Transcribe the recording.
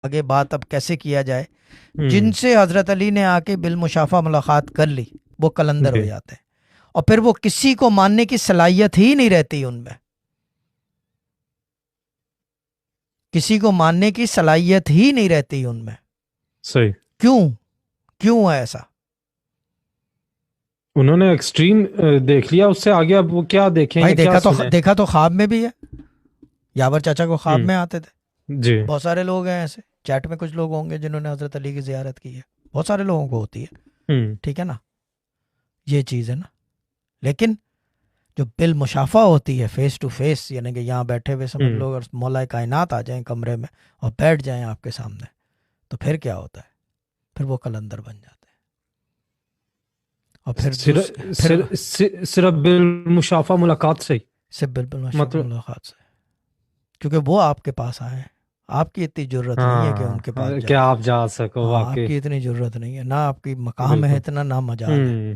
آگے بات اب کیسے کیا جائے. جن ہوں سے حضرت علی نے آ کے بالمشافہ ملاقات کر لی وہ قلندر ہو جی جاتے ہیں، اور پھر وہ کسی کو ماننے کی صلاحیت ہی نہیں رہتی ان میں، کسی کو ماننے کی صلاحیت ہی نہیں رہتی ان میں. صحیح. کیوں ہے ایسا؟ انہوں نے ایکسٹریم دیکھ لیا، اس سے آگے اب وہ کیا دیکھیں بھائی یا کیا سنیں. دیکھا تو خواب میں بھی ہے. یاور چاچا کو خواب ہوں میں آتے تھے. جی بہت سارے لوگ ہیں ایسے، چیٹ میں کچھ لوگ ہوں گے جنہوں نے حضرت علی کی زیارت کی ہے، بہت سارے لوگوں کو ہوتی ہے. ہوں ٹھیک ہے نا، یہ چیز ہے نا. لیکن جو بالمشافہ ہوتی ہے فیس ٹو فیس، یعنی کہ یہاں بیٹھے ہوئے سمجھ ہوں لو اگر مولا کائنات آ جائیں کمرے میں اور بیٹھ جائیں آپ کے سامنے، تو پھر کیا ہوتا ہے؟ پھر وہ قلندر بن جاتے ہیں. اور صرف بالمشافہ ملاقات سے ہی سے بالمشافہ مطلب. ملاقات سے، کیونکہ وہ آپ کے پاس آئے ہیں. آپ کی اتنی ضرورت نہیں ہے کہ ان کے پاس ہاں جائیں. کیا آپ جا سکو ہاں، آپ واقعی. کی اتنی ضرورت نہیں ہے، نہ آپ کی مقام ہے بالکل. اتنا، نہ مجال ہے. ہوں